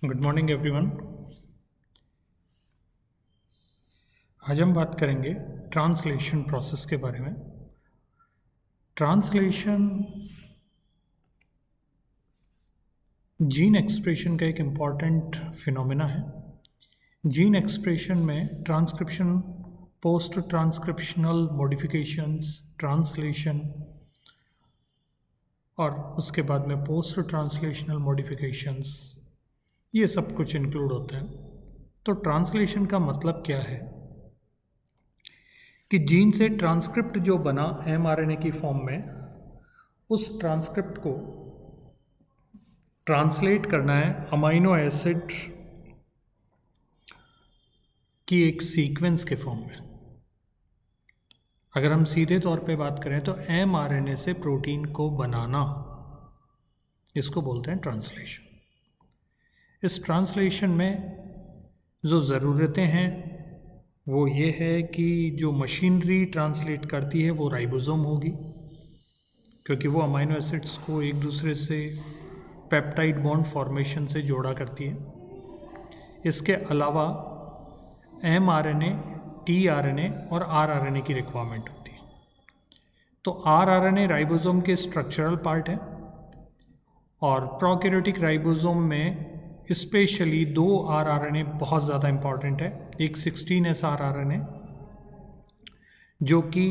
Good morning everyone. आज हम बात करेंगे ट्रांसलेशन प्रोसेस के बारे में। ट्रांसलेशन जीन एक्सप्रेशन का एक इम्पॉर्टेंट फिनोमेना है। जीन एक्सप्रेशन में transcription, post transcriptional modifications, translation और उसके बाद में पोस्ट ट्रांसलेशनल मॉडिफिकेशंस, ये सब कुछ इंक्लूड होता है। तो ट्रांसलेशन का मतलब क्या है कि जीन से ट्रांसक्रिप्ट जो बना एमआरएनए की फॉर्म में, उस ट्रांसक्रिप्ट को ट्रांसलेट करना है अमाइनो एसिड की एक सीक्वेंस के फॉर्म में। अगर हम सीधे तौर पे बात करें तो एमआरएनए से प्रोटीन को बनाना, इसको बोलते हैं ट्रांसलेशन। इस ट्रांसलेशन में जो ज़रूरतें हैं वो ये है कि जो मशीनरी ट्रांसलेट करती है वो राइबोसोम होगी, क्योंकि वो अमाइनो एसिड्स को एक दूसरे से पेप्टाइड बॉन्ड फॉर्मेशन से जोड़ा करती है। इसके अलावा एमआरएनए, टीआरएनए और आरआरएनए की रिक्वायरमेंट होती है। तो आरआरएनए राइबोसोम के स्ट्रक्चरल पार्ट है और प्रोकैरियोटिक राइबोसोम में स्पेशली दो आरआरएनए बहुत ज़्यादा इंपॉर्टेंट है। एक 16S आरआरएनए जो कि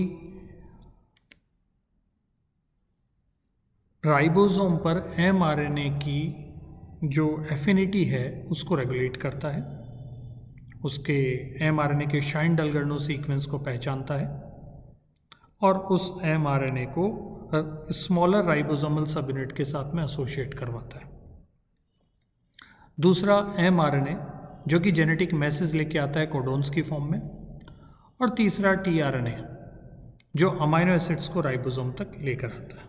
राइबोसोम पर एमआरएनए की जो एफिनिटी है उसको रेगुलेट करता है, उसके एमआरएनए के शाइन डलगर्नो सीक्वेंस को पहचानता है और उस एमआरएनए को स्मॉलर राइबोसोमल सब यूनिट के साथ में एसोसिएट करवाता है। दूसरा एमआरएनए जो कि जेनेटिक मैसेज लेके आता है कोडोन्स की फॉर्म में, और तीसरा टीआरएनए जो अमाइनो एसिड्स को राइबोसोम तक लेकर आता है।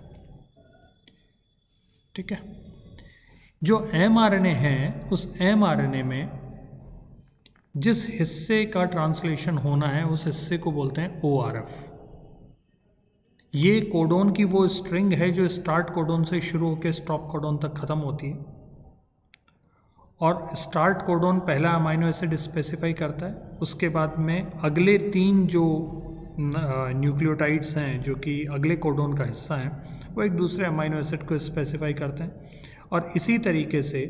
ठीक है, जो एमआरएनए है उस एमआरएनए में जिस हिस्से का ट्रांसलेशन होना है उस हिस्से को बोलते हैं ओआरएफ। ये कोडोन की वो स्ट्रिंग है जो स्टार्ट कोडोन से शुरू होकर स्टॉप कोडोन तक खत्म होती है, और स्टार्ट कोडोन पहला अमाइनो एसिड स्पेसिफाई करता है। उसके बाद में अगले तीन जो न्यूक्लियोटाइड्स हैं जो कि अगले कोडोन का हिस्सा हैं वो एक दूसरे अमाइनो एसिड को स्पेसिफाई करते हैं, और इसी तरीके से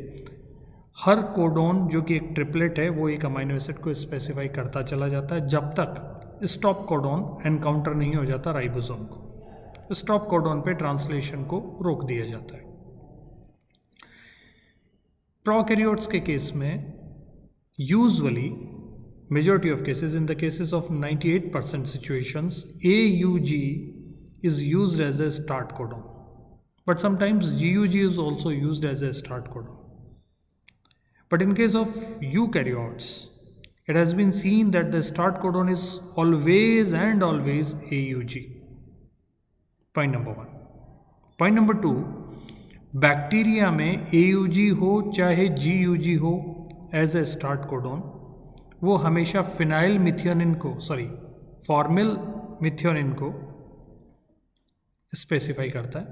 हर कोडोन जो कि एक ट्रिपलेट है वो एक अमाइनो एसिड को स्पेसिफाई करता चला जाता है जब तक स्टॉप कोडोन एनकाउंटर नहीं हो जाता राइबोसोम को। स्टॉप कोडोन पे ट्रांसलेशन को रोक दिया जाता है। प्रोकैरियोट्स के केस में usually majority of cases, in the cases of 98% situations, AUG is used as a start codon, but sometimes GUG is also used as a start codon. But in case of eukaryotes, it has been seen that the start codon is always and always AUG. Point number one. Point number two, bacteria में AUG हो चाहे GUG हो as a start codon, वो हमेशा phenyl methionine को, formal methionine को specify करता है,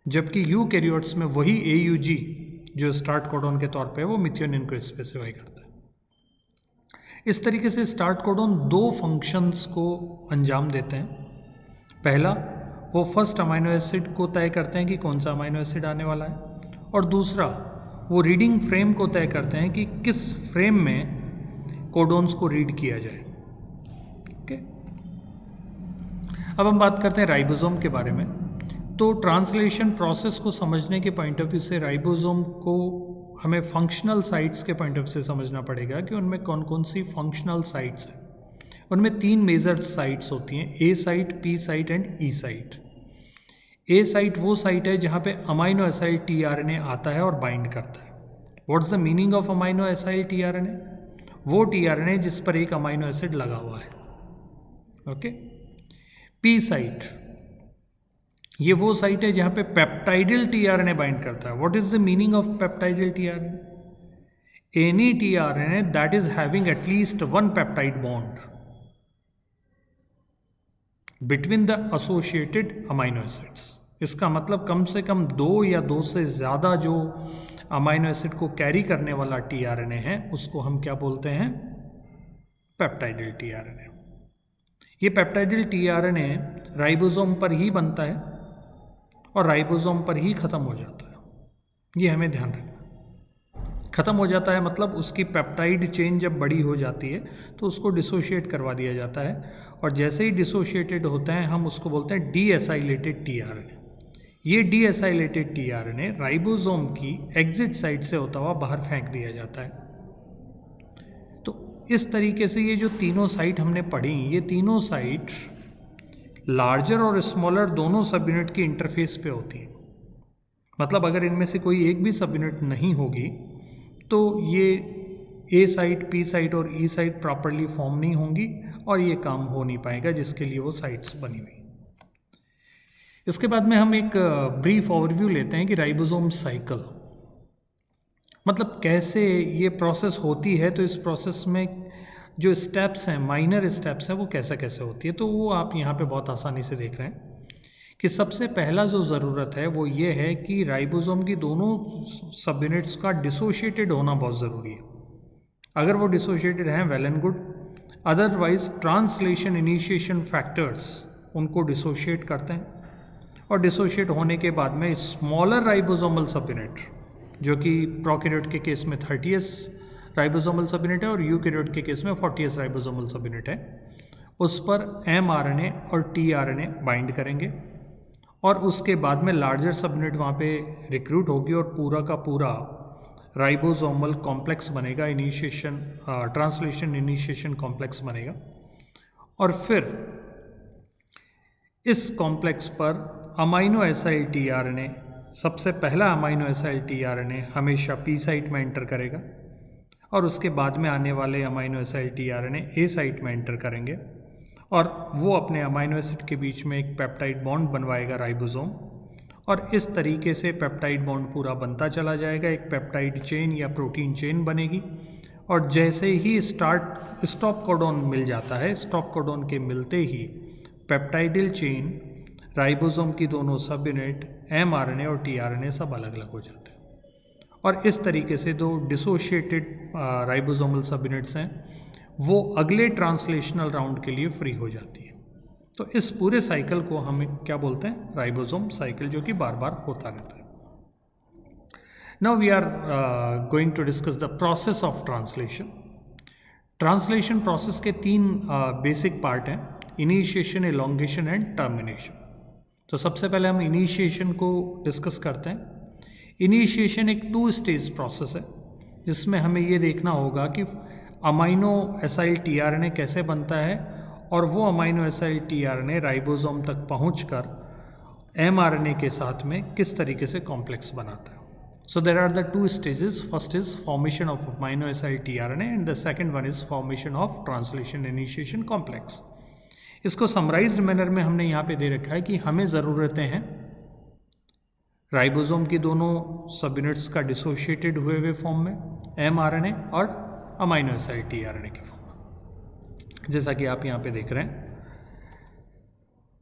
जबकि यूकैरियोट्स में वही AUG जो स्टार्ट कोडोन के तौर पे है वो मिथियोनिन को स्पेसिफाई करता है। इस तरीके से स्टार्ट कोडोन दो फंक्शंस को अंजाम देते हैं। पहला, वो फर्स्ट अमाइनो एसिड को तय करते हैं कि कौन सा अमाइनो एसिड आने वाला है, और दूसरा वो रीडिंग फ्रेम को तय करते हैं कि किस फ्रेम में कोडोन्स को रीड किया जाए। ओके, अब हम बात करते हैं राइबोसोम के बारे में। तो ट्रांसलेशन प्रोसेस को समझने के पॉइंट ऑफ व्यू से राइबोसोम को हमें फंक्शनल साइट्स के पॉइंट ऑफ व्यू से समझना पड़ेगा कि उनमें कौन कौन सी फंक्शनल साइट्स हैं। उनमें तीन मेजर साइट्स होती हैं, A site, P site and E site. A site वो साइट है जहाँ पे अमाइनो एसाइल टीआरएनए आता है और बाइंड करता है। What is the meaning of amino acyl tRNA? वो टीआरएनए जिस पर एक अमाइनो एसिड लगा हुआ है। ओके, P साइट, ये वो साइट है जहाँ पे पेप्टाइडल टीआरएनए बाइंड करता है। What is the meaning of peptidyl tRNA? Any tRNA that is having at least one peptide bond between the associated amino acids. इसका मतलब कम से कम दो या दो से ज़्यादा जो अमाइनो एसिड को कैरी करने वाला टीआरएनए है उसको हम क्या बोलते हैं? Peptidyl tRNA. ये पेप्टाइडिल टीआरएनए राइबोसोम पर ही बनता है और राइबोसोम पर ही ख़त्म हो जाता है। ये हमें ध्यान रखना। ख़त्म हो जाता है मतलब उसकी पेप्टाइड चेन जब बड़ी हो जाती है तो उसको डिसोशिएट करवा दिया जाता है, और जैसे ही डिसोशिएटेड होता है हम उसको बोलते हैं डीएसाइलेटेड टीआरएनए। ये डीएसाइलेटेड टीआरएनए राइबोसोम की एग्जिट साइड से होता हुआ बाहर फेंक दिया जाता है। तो इस तरीके से ये जो तीनों साइट हमने पढ़ी, ये तीनों साइट लार्जर और स्मॉलर दोनों सब यूनिट की इंटरफेस पे होती हैं। मतलब अगर इनमें से कोई एक भी सब यूनिट नहीं होगी तो ये ए साइट, पी साइट और ई साइट प्रॉपरली फॉर्म नहीं होंगी और ये काम हो नहीं पाएगा जिसके लिए वो साइट्स बनी हुई। इसके बाद में हम एक ब्रीफ ओवरव्यू लेते हैं कि राइबोसोम साइकिल मतलब कैसे ये प्रोसेस होती है। तो इस प्रोसेस में जो स्टेप्स हैं, माइनर स्टेप्स हैं, वो कैसे कैसे होती है, तो वो आप यहाँ पे बहुत आसानी से देख रहे हैं कि सबसे पहला जो ज़रूरत है वो ये है कि राइबोसोम की दोनों सब यूनिट्स का डिसोशिएटेड होना बहुत ज़रूरी है। अगर वो डिसोशिएटेड हैं well and good, otherwise translation initiation factors उनको डिसोशिएट करते हैं, और डिसोशिएट होने के बाद में स्मॉलर राइबोसोमल सब यूनिट जो कि प्रोकैरियोट के केस में 30th राइबोसोमल सब यूनिट है और यूकैरियोट के केस में 40th राइबोसोमल सब यूनिट है, उस पर mRNA और tRNA बाइंड करेंगे और उसके बाद में लार्जर सब यूनिट वहाँ पे रिक्रूट होगी और पूरा का पूरा राइबोसोमल कॉम्प्लेक्स बनेगा, इनिशिएशन ट्रांसलेशन इनिशिएशन कॉम्प्लेक्स बनेगा। और फिर इस कॉम्प्लेक्स पर अमाइनो एसाइल टीआरएनए, सबसे पहला अमाइनो एसाइल टीआरएनए हमेशा पी साइट में एंटर करेगा और उसके बाद में आने वाले अमाइनो एसाइल टीआरएनए ए साइट में एंटर करेंगे और वो अपने अमाइनो एसिड के बीच में एक पेप्टाइड बॉन्ड बनवाएगा राइबोसोम, और इस तरीके से पेप्टाइड बॉन्ड पूरा बनता चला जाएगा। एक पेप्टाइड चेन या प्रोटीन चेन बनेगी और जैसे ही स्टॉप कोडॉन मिल जाता है, स्टॉप कोडॉन के मिलते ही पेप्टाइडिल चेन राइबोसोम की दोनों सब यूनिट mRNA और tRNA सब अलग अलग हो जाते हैं और इस तरीके से दो डिसोशिएटेड राइबोसोमल सब यूनिट्स हैं वो अगले ट्रांसलेशनल राउंड के लिए फ्री हो जाती है। तो इस पूरे साइकिल को हम क्या बोलते हैं? राइबोसोम साइकिल, जो कि बार बार होता रहता है। Now we are going to discuss the process of translation. Translation process के तीन बेसिक पार्ट हैं, इनिशिएशन, एलोंगेशन एंड टर्मिनेशन। तो सबसे पहले हम इनिशिएशन को डिस्कस करते हैं। इनिशिएशन एक 2 स्टेज प्रोसेस है जिसमें हमें ये देखना होगा कि अमाइनो एसाइल टीआरएनए कैसे बनता है और वो अमाइनो एसाइल टीआरएनए राइबोसोम तक पहुंचकर mRNA के साथ में किस तरीके से कॉम्प्लेक्स बनाता है। So there are the 2 stages. First is formation of amino acyl tRNA and the second one is formation of translation initiation complex. इसको समराइज्ड मैनर में हमने यहाँ पे दे रखा है कि हमें ज़रूरतें हैं राइबोसोम की दोनों सब यूनिट्स का डिसोशिएटेड हुए फॉर्म में, mRNA और अमाइनो एसाइल टीआरएनए के फॉर्म में, जैसा कि आप यहाँ पे देख रहे हैं।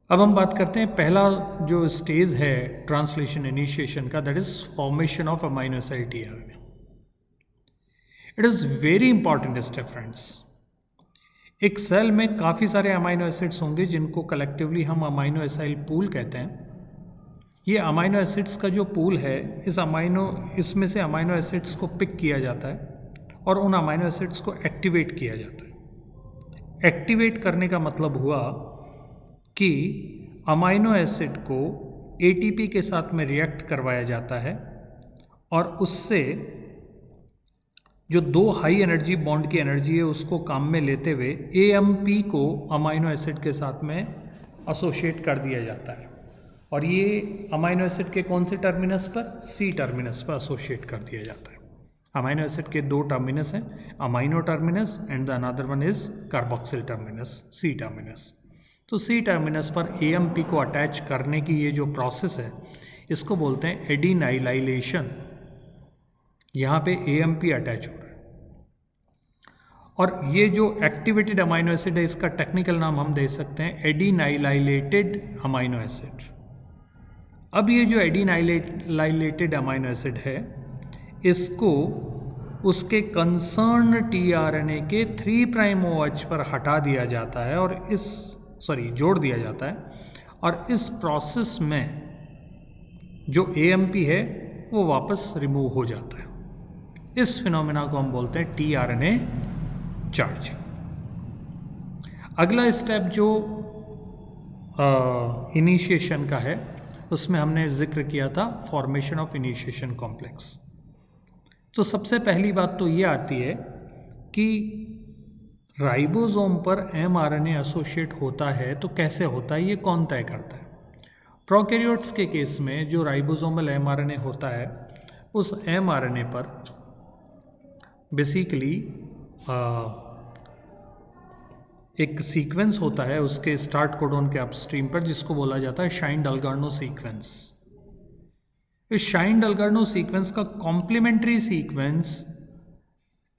अब हम बात करते हैं पहला जो स्टेज है ट्रांसलेशन इनिशिएशन का, that is formation of amino acyl tRNA. It is very important step friends. एक सेल में काफ़ी सारे अमाइनो एसिड्स होंगे जिनको कलेक्टिवली हम अमाइनो एसाइल पूल कहते हैं। ये अमाइनो एसिड्स का जो पूल है, इसमें से अमाइनो एसिड्स को पिक किया जाता है और उन अमाइनो एसिड्स को एक्टिवेट किया जाता है। एक्टिवेट करने का मतलब हुआ कि अमाइनो एसिड को एटीपी के साथ में रिएक्ट करवाया जाता है और उससे जो 2 हाई एनर्जी बॉन्ड की एनर्जी है उसको काम में लेते हुए AMP को अमाइनो एसिड के साथ में एसोसिएट कर दिया जाता है और ये अमाइनो एसिड के कौन से टर्मिनस पर? C टर्मिनस पर एसोसिएट कर दिया जाता है। अमाइनो एसिड के 2 टर्मिनस हैं, amino terminus and the another one is carboxyl terminus, C terminus. तो C टर्मिनस पर AMP को अटैच करने की ये जो प्रोसेस है इसको बोलते हैं एडिनाइलाइलेशन। यहाँ पे AMP अटैच हो रहा है और ये जो एक्टिवेटेड अमाइनो एसिड है इसका टेक्निकल नाम हम दे सकते हैं एडिनाइलाइलेटेड अमाइनो एसिड। अब ये जो एडिनाइलेटेड अमाइनो एसिड है इसको उसके कंसर्न टीआरएनए के 3' पर हटा दिया जाता है और जोड़ दिया जाता है, और इस प्रोसेस में जो एएमपी है वो वापस रिमूव हो जाता है। इस फिनोमेना को हम बोलते हैं टीआरएनए चार्जिंग। अगला स्टेप जो इनिशिएशन का है, उसमें हमने जिक्र किया था फॉर्मेशन ऑफ इनिशिएशन कॉम्प्लेक्स। तो सबसे पहली बात तो ये आती है कि राइबोसोम पर एमआरएनए एसोसिएट होता है तो कैसे होता है, ये कौन तय करता है। प्रोकैरियोट्स के केस में जो राइबोसोमल एमआरएनए होता है, उस एमआरएनए पर बेसिकली एक सीक्वेंस होता है उसके स्टार्ट कोडोन के अपस्ट्रीम पर, जिसको बोला जाता है शाइन-डलगार्नो सीक्वेंस। इस शाइन-डलगार्नो सीक्वेंस का complementary sequence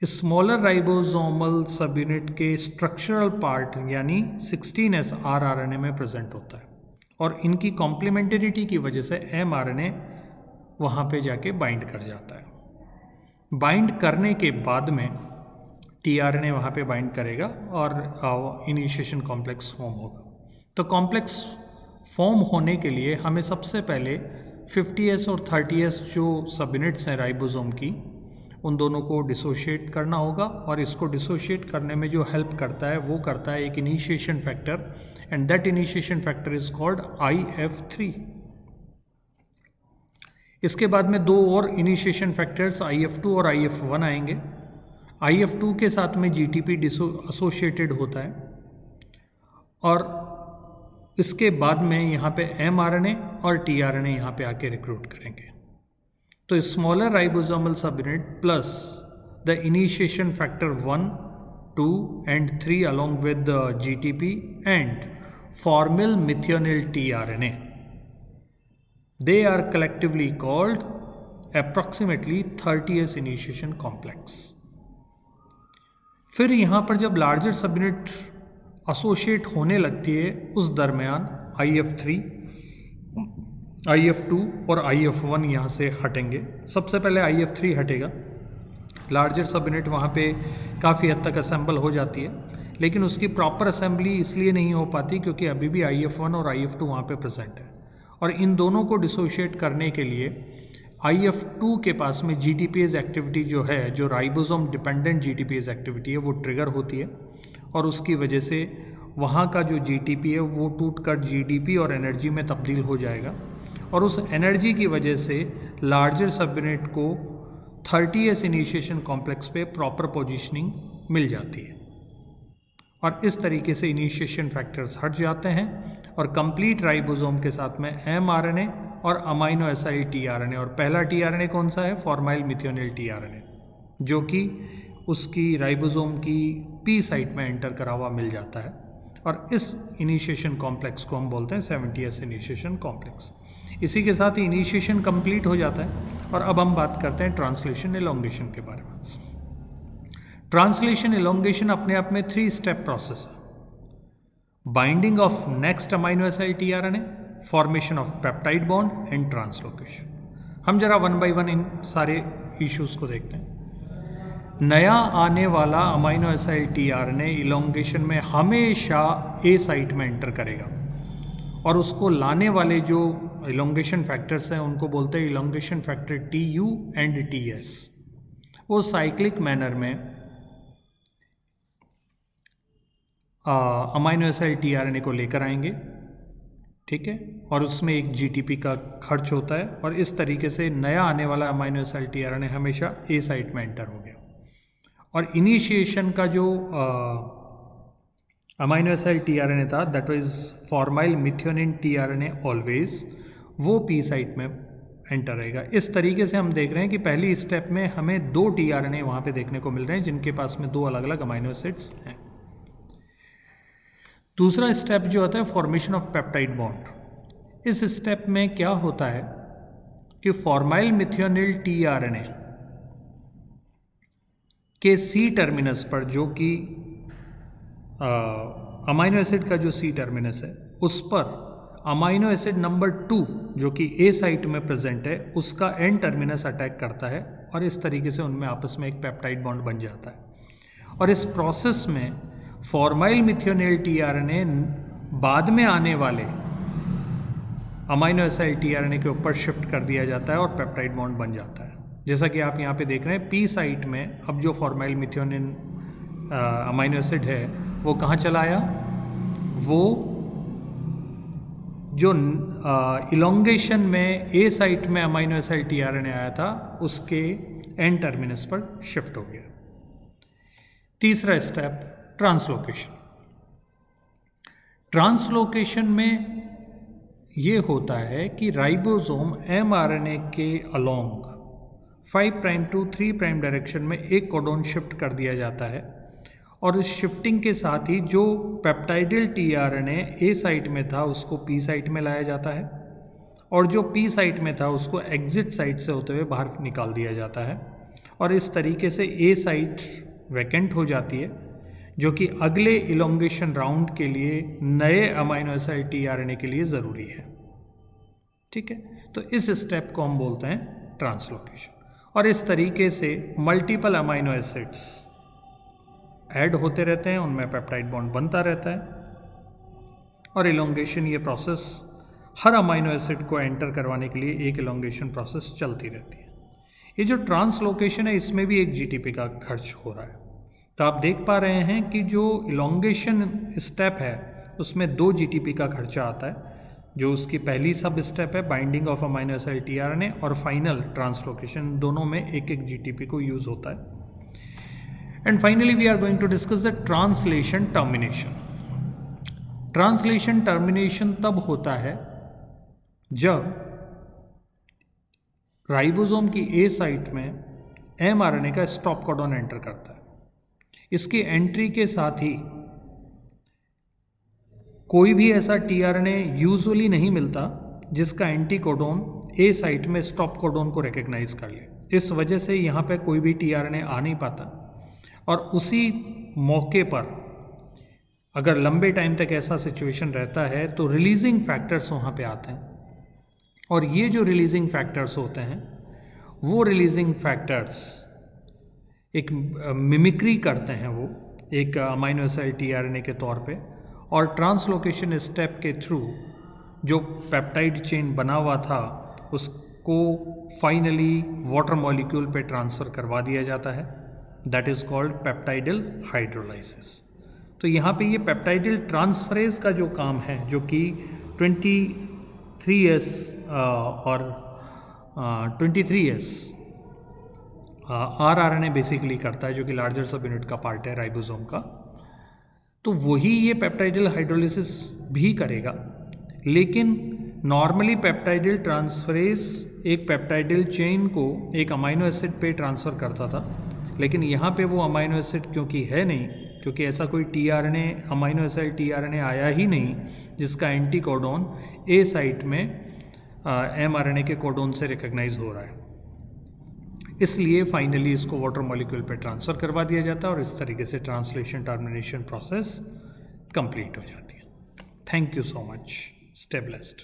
smaller ribosomal subunit के स्ट्रक्चरल पार्ट यानी 16S rRNA में प्रेजेंट होता है, और इनकी कॉम्प्लीमेंटरिटी की वजह से एमआरएनए वहाँ पे जाके बाइंड कर जाता है। बाइंड करने के बाद में टीआरएनए वहाँ पे बाइंड करेगा और इनिशिएशन कॉम्प्लेक्स फॉर्म होगा। तो कॉम्प्लेक्स फॉर्म होने के लिए हमें सबसे पहले 50S और 30S जो सब यूनिट्स हैं राइबोसोम की, उन दोनों को डिसोशिएट करना होगा, और इसको डिसोशिएट करने में जो हेल्प करता है वो करता है एक initiation factor, and that initiation factor is called IF3। इसके बाद में दो और इनिशिएशन फैक्टर्स IF2 और IF1 आएंगे। IF2 के साथ में GTP एसोसिएटेड होता है, और इसके बाद में यहाँ पे mRNA और tRNA यहाँ पे आके रिक्रूट करेंगे। तो स्मॉलर राइबोसोमल सब unit plus the initiation factor 1, 2 and 3 along with the GTP and formyl methionine tRNA, they are collectively called approximately 30S initiation complex। फिर यहाँ पर जब लार्जर सब यूनिट एसोसिएट होने लगती है, उस दरमियान IF3, IF2 और IF1 यहाँ से हटेंगे। सबसे पहले IF3 हटेगा। लार्जर सब यूनिट वहाँ पे काफ़ी हद तक असेंबल हो जाती है, लेकिन उसकी प्रॉपर असेंबली इसलिए नहीं हो पाती क्योंकि अभी भी IF1 और IF2 वहाँ पे प्रेजेंट है, और इन दोनों को डिसोशिएट करने के लिए IF2 के पास में GTPase एक्टिविटी जो है, जो राइबोसोम डिपेंडेंट GTPase एक्टिविटी है, वो ट्रिगर होती है, और उसकी वजह से वहाँ का जो GTP है वो टूट कर GDP और एनर्जी में तब्दील हो जाएगा, और उस एनर्जी की वजह से लार्जर सब यूनिट को 30S इनिशिएशन कॉम्प्लेक्स पे प्रॉपर पोजीशनिंग मिल जाती है, और इस तरीके से इनिशिएशन फैक्टर्स हट जाते हैं, और कंप्लीट राइबोसोम के साथ में mRNA और अमाइनो एसिड tRNA, और पहला tRNA कौन सा है, फॉर्माइल मिथियोनिल tRNA, जो कि उसकी राइबोसोम की P साइट में एंटर करा हुआ मिल जाता है, और इस इनिशिएशन कॉम्प्लेक्स को हम बोलते हैं 70S इनिशिएशन कॉम्प्लेक्स। इसी के साथ ही इनिशिएशन कंप्लीट हो जाता है, और अब हम बात करते हैं ट्रांसलेशन एलोंगेशन के बारे में। ट्रांसलेशन एलोंगेशन अपने आप में 3 स्टेप प्रोसेस है। Binding of next amino acid tRNA, formation of peptide bond and translocation. हम जरा 1 by 1 इन सारे इश्यूज को देखते हैं। नया आने वाला अमाइनो एसिड tRNA इलोंगेशन में हमेशा A साइट में एंटर करेगा, और उसको लाने वाले जो इलोंगेशन फैक्टर्स हैं उनको बोलते हैं elongation factor TU and TS। वो साइक्लिक मैनर में अमाइनो एसिड tRNA को लेकर आएंगे, ठीक है, और उसमें एक GTP का खर्च होता है, और इस तरीके से नया आने वाला अमाइनो एसिड tRNA हमेशा A साइट में एंटर हो गया। और इनिशिएशन का जो अमाइनो एसिड tRNA था, that was formyl methionine tRNA always, वो P साइट में एंटर रहेगा। इस तरीके से हम देख रहे हैं कि पहली स्टेप में हमें 2 tRNA वहाँ पे देखने को मिल रहे हैं जिनके पास में 2 अलग अलग अमाइनो एसिड्स हैं। दूसरा स्टेप जो होता है फॉर्मेशन ऑफ पेप्टाइड बॉन्ड। इस स्टेप में क्या होता है कि फॉर्माइल मिथियोनिल tRNA के C टर्मिनस पर, जो कि अमाइनो एसिड का जो C टर्मिनस है, उस पर अमाइनो एसिड नंबर 2 जो कि A साइट में प्रेजेंट है, उसका N टर्मिनस अटैक करता है और इस तरीके से उनमें आपस में एक पेप्टाइड बॉन्ड बन जाता है। और इस प्रोसेस में फॉर्माइल मिथियोनिल टीआरएनए बाद में आने वाले अमाइनो एसिड टीआरएनए के ऊपर शिफ्ट कर दिया जाता है और पेप्टाइड बॉन्ड बन जाता है। जैसा कि आप यहाँ पे देख रहे हैं, पी साइट में अब जो फॉर्माइल मिथियोनिन अमाइनो एसिड है वो कहाँ चला आया, वो जो इलोंगेशन में ए साइट में अमाइनो एसिड टीआरएनए आया था उसके एन टर्मिनस पर शिफ्ट हो गया। तीसरा स्टेप, ट्रांसलोकेशन। ट्रांसलोकेशन में ये होता है कि राइबोसोम एमआरएनए के along 5 prime to 3 prime direction में एक कोडोन शिफ्ट कर दिया जाता है और इस शिफ्टिंग के साथ ही जो पेप्टाइडल टीआरएनए ए साइट में था उसको पी साइट में लाया जाता है और जो पी साइट में था उसको एग्जिट साइट से होते हुए बाहर निकाल दिया जाता है और इस तरीके से ए साइट वैकेंट हो जाती है, जो कि अगले इलोंगेशन राउंड के लिए नए अमाइनो एसिड टीआरएनए के लिए ज़रूरी है। ठीक है, तो इस स्टेप को हम बोलते हैं ट्रांसलोकेशन। और इस तरीके से मल्टीपल अमाइनो एसिड्स ऐड होते रहते हैं, उनमें पेप्टाइड बॉन्ड बनता रहता है और इलोंगेशन, ये प्रोसेस हर अमाइनो एसिड को एंटर करवाने के लिए एक इलोंगेशन प्रोसेस चलती रहती है। ये जो ट्रांसलोकेशन है इसमें भी एक जीटीपी का खर्च हो रहा है। तो आप देख पा रहे हैं कि जो इलोंगेशन स्टेप है उसमें 2 जीटीपी का खर्चा आता है, जो उसकी पहली सब स्टेप है binding of amino acid tRNA और फाइनल ट्रांसलोकेशन, दोनों में एक एक जीटीपी को यूज़ होता है। And finally we are going to discuss the translation termination. Translation termination तब होता है जब राइबोसोम की ए साइट में एमआरएनए का स्टॉप कोडॉन एंटर करता है। इसकी एंट्री के साथ ही कोई भी ऐसा टीआरएनए यूजुअली नहीं मिलता जिसका एंटी कोडोन ए साइट में स्टॉप कोडोन को रिकग्नाइज कर ले। इस वजह से यहाँ पे कोई भी टीआरएनए आ नहीं पाता और उसी मौके पर अगर लंबे टाइम तक ऐसा सिचुएशन रहता है तो रिलीजिंग फैक्टर्स वहाँ पे आते हैं और ये जो रिलीजिंग फैक्टर्स होते हैं वो रिलीजिंग फैक्टर्स एक मिमिक्री करते हैं, वो एक अमाइनो एसिड टीआरएनए के तौर पे, और ट्रांसलोकेशन स्टेप के थ्रू जो पेप्टाइड चेन बना हुआ था उसको फाइनली वाटर मॉलिक्यूल पे ट्रांसफ़र करवा दिया जाता है। That is called peptidyl hydrolysis. तो यहाँ पे ये पेप्टाइडल ट्रांसफरेज का जो काम है, जो कि 23S और 23S rRNA बेसिकली करता है, जो कि लार्जर सब यूनिट का पार्ट है राइबोसोम का, तो वही ये पेप्टाइडल हाइड्रोलिसिस भी करेगा। लेकिन नॉर्मली पेप्टाइडल ट्रांसफरेज एक पेप्टाइडल चेन को एक अमाइनो एसिड पे ट्रांसफ़र करता था, लेकिन यहाँ पे वो अमाइनो एसिड क्योंकि है नहीं, क्योंकि ऐसा कोई टीआरएनए अमाइनो एसिड टीआरएनए आया ही नहीं जिसका एंटी कोडोन ए साइट में एमआरएनए के कोडोन से रिकग्नाइज हो रहा है, इसलिए फाइनली इसको वाटर मॉलिक्यूल पे ट्रांसफ़र करवा दिया जाता है और इस तरीके से ट्रांसलेशन टर्मिनेशन प्रोसेस कंप्लीट हो जाती है। Thank you so much. Stay blessed.